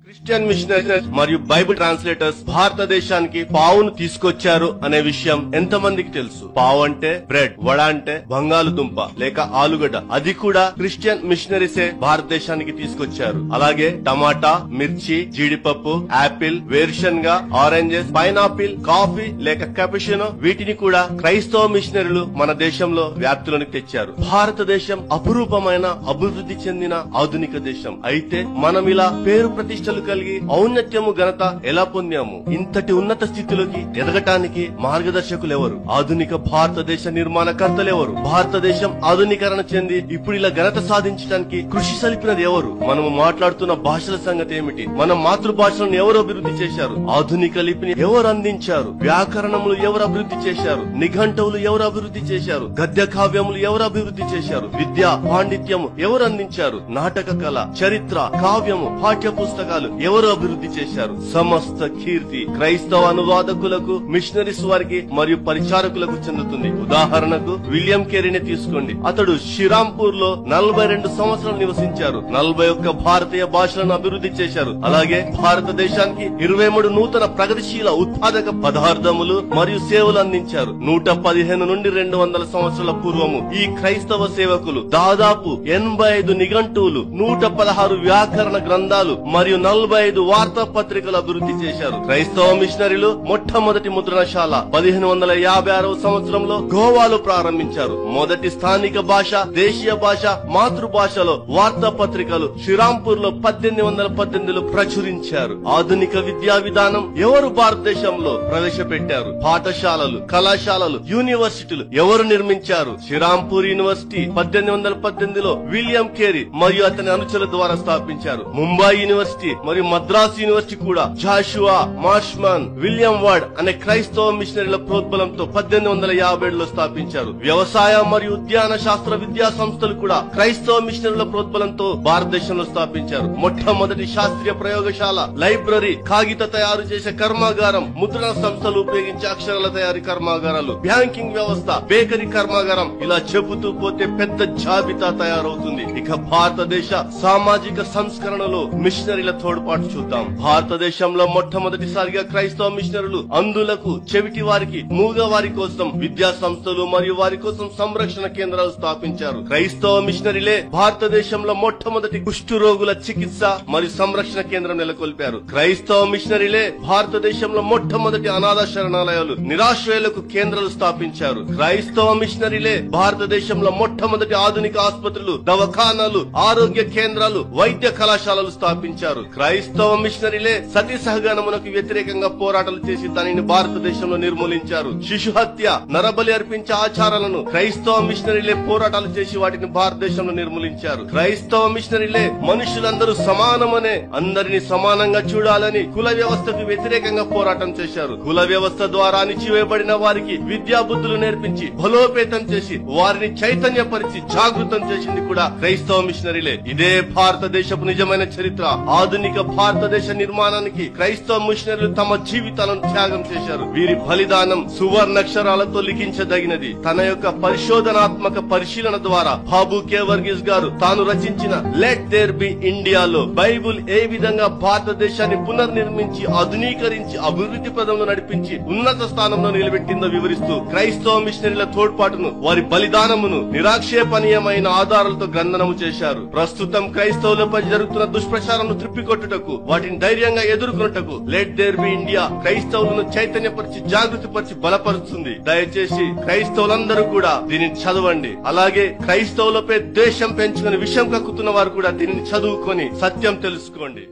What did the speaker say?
Christian machineries మరియు Bible translators భారతదేశానికి పావును తీసుకొచ్చారు అనే విషయం ఎంతమందికి తెలుసు? పావు అంటే బ్రెడ్, వడ అంటే బంగాళదుంప లేక ఆలుగడ్డ. అది కూడా క్రిస్టియన్ మిషనరీసే భారతదేశానికి తీసుకొచ్చారు. అలాగే టమాటా, మిర్చి, జీడిపప్పు, ఆపిల్, వేరుశనగ, ఆరెంజెస్, పైనాపిల్, కాఫీ లేక కెపుచినో వీటిని కూడా క్రైస్తవ మిషనరీలు మన దేశంలో వ్యాప్తిలోనికి తెచ్చారు. భారతదేశం అపురూపమైన అభివృద్ధి చెందిన ఆధునిక దేశం. అయితే మనం ఇలా పేరు ప్రతిష్టలు కలిగి ఔన్నత్యము ఘనత ఎలా పొందాము? ఇంతటి ఉన్నత స్థితిలోకి ఎదగటానికి మార్గదర్శకులు ఎవరు? ఆధునిక భారతదేశ నిర్మాణకర్తలు ఎవరు? భారతదేశం ఆధునీకరణ చెంది ఇప్పుడు ఇలా ఘనత సాధించడానికి కృషి సలిపినది ఎవరు? మనము మాట్లాడుతున్న భాషల సంగతి ఏమిటి? మన మాతృభాషలను ఎవరు అభివృద్ధి చేశారు? ఆధునిక లిపిని ఎవరు అందించారు? వ్యాకరణములు ఎవరు అభివృద్ధి చేశారు? నిఘంటువులు ఎవరు అభివృద్ధి చేశారు? గద్య కావ్యములు ఎవరు అభివృద్ధి చేశారు? విద్యా పాండిత్యము ఎవరు అందించారు? నాటక కళ, చరిత్ర, కావ్యము, పాఠ్య పుస్తకాలు ఎవరు అభివృద్ధి చేశారు? సమస్త కీర్తి క్రైస్తవ అనువాదకులకు, మిషనరీస్ వారికి మరియు పరిచారకులకు చెందుతుంది. ఉదాహరణకు విలియం కేరీని తీసుకోండి. అతడు శ్రీరాంపూర్ లో 42 సంవత్సరాలు నివసించారు. 41 భారతీయ భాషలను అభివృద్ధి చేశారు. అలాగే భారతదేశానికి 23 నూతన ప్రగతిశీల ఉత్పాదక పదార్థములు మరియు సేవలు అందించారు. 115 నుండి 200 సంవత్సరాల పూర్వము ఈ క్రైస్తవ సేవకులు దాదాపు 85 నిఘంటువులు, 116 వ్యాకరణ గ్రంథాలు మరియు 45 వార్తా పత్రికలు అభివృద్ధి చేశారు. క్రైస్తవ మిషనరీలు మొట్టమొదటి ముద్రణశాల 1556వ సంవత్సరంలో గోవాలో ప్రారంభించారు. మొదటి స్థానిక భాష, దేశీయ భాష, మాతృభాషలో వార్తా పత్రికలు శ్రీరాంపూర్ లో 1818లో ప్రచురించారు. ఆధునిక విద్యా విధానం ఎవరు భారతదేశంలో ప్రవేశపెట్టారు? పాఠశాలలు, కళాశాలలు, యూనివర్సిటీలు ఎవరు నిర్మించారు? శ్రీరాంపూర్ యూనివర్సిటీ 1818లో విలియం కేరీ మరియు అతని అనుచరుల ద్వారా స్థాపించారు. ముంబై యూనివర్సిటీ మరియు మద్రాస్ యూనివర్సిటీ కూడా జాషువా మార్ష్మన్, విలియం వార్డ్ అనే క్రైస్తవ మిషనరీల ప్రోద్బలంతో 1857లో స్థాపించారు. వ్యవసాయ మరియు ఉద్యాన శాస్త్ర విద్యా సంస్థలు కూడా క్రైస్తవ మిషనరీల ప్రోద్బలంతో భారతదేశంలో స్థాపించారు. మొట్టమొదటి శాస్త్రీయ ప్రయోగశాల, లైబ్రరీ, కాగిత తయారు చేసే కర్మాగారం, ముద్రణ సంస్థలు ఉపయోగించే అక్షరాల తయారీ కర్మాగారాలు, బ్యాంకింగ్ వ్యవస్థ, బేకరీ కర్మాగారం, ఇలా చెబుతూ పోతే పెద్ద జాబితా తయారవుతుంది. ఇక భారతదేశ సామాజిక సంస్కరణలో మిషనరీల తోడ్పాటు చూద్దాం. భారతదేశంలో మొట్టమొదటిసారిగా క్రైస్తవ మిషనరీలు అంధులకు, చెవిటి వారికి, మూగ వారి కోసం విద్యా సంస్థలు మరియు వారి కోసం సంరక్షణ కేంద్రాలు స్థాపించారు. క్రైస్తవ మిషనరీలే భారతదేశంలో మొట్టమొదటి కుష్టు రోగుల చికిత్స మరియు సంరక్షణ కేంద్రం నెలకొల్పారు. క్రైస్తవ మిషనరీలే భారతదేశంలో మొట్టమొదటి అనాథ శరణాలయాలు, నిరాశ్రయులకు కేంద్రాలు స్థాపించారు. క్రైస్తవ మిషనరీలే భారతదేశంలో మొట్టమొదటి ఆధునిక ఆసుపత్రులు, దవాఖానాలు, ఆరోగ్య కేంద్రాలు, వైద్య కళాశాలలు స్థాపించారు. క్రైస్తవ మిషనరీలే సతీ సహగమనమునకు వ్యతిరేకంగా పోరాటాలు చేసి దానిని భారతదేశంలో నిర్మూలించారు. శిశు హత్య, నరబలి అర్పించే ఆచారాలను క్రైస్తవ మిషనరీలే పోరాటాలు చేసి వాటిని భారతదేశంలో నిర్మూలించారు. క్రైస్తవ మిషనరీలే మనుషులందరూ సమానమనే, అందరినీ సమానంగా చూడాలని కుల వ్యవస్థకు వ్యతిరేకంగా పోరాటం చేశారు. కుల వ్యవస్థ ద్వారా అణిచివేయబడిన వారికి విద్యా బుద్ధులు నేర్పించి బలోపేతం చేసి వారిని చైతన్యపరిచి జాగృతం చేసింది కూడా క్రైస్తవ మిషనరీలే. ఇదే భారతదేశపు నిజమైన చరిత్ర. ఆధునిక భారతదేశ నిర్మాణానికి క్రైస్తవ మిషనరీలు తమ జీవితాలను త్యాగం చేశారు. వీరి బలిదానం సువర్ణాక్షరాలతో లిఖించదగినది. తన యొక్క పరిశోధనాత్మక పరిశీలన ద్వారా బాబు కే వర్గీస్ గారు తాను రచించిన లెట్ దేర్ బి ఇండియాలో బైబుల్ ఏ విధంగా భారతదేశాన్ని పునర్నిర్మించి, ఆధునీకరించి, అభివృద్ధి పదంలో నడిపించి ఉన్నత స్థానంలో నిలబెట్టిందో వివరిస్తూ క్రైస్తవ మిషనరీల తోడ్పాటును, వారి బలిదానమును నిరాక్షేపణీయమైన ఆధారాలతో గ్రంథనము చేశారు. ప్రస్తుతం క్రైస్తవులపై జరుగుతున్న దుష్ప్రచారాలను త్రిప్పికొట్టుటకు, వాటిని ధైర్యంగా ఎదుర్కొనుటకు లెట్ దేర్ బి ఇండియా క్రైస్తవులను చైతన్యపరిచి, జాగృతిపరిచి బలపరుస్తుంది. దయచేసి క్రైస్తవులందరూ కూడా దీనిని చదవండి. అలాగే క్రైస్తవులపై ద్వేషం పెంచుకుని విషం కక్కుతున్న వారు కూడా దీనిని చదువుకొని సత్యం తెలుసుకోండి.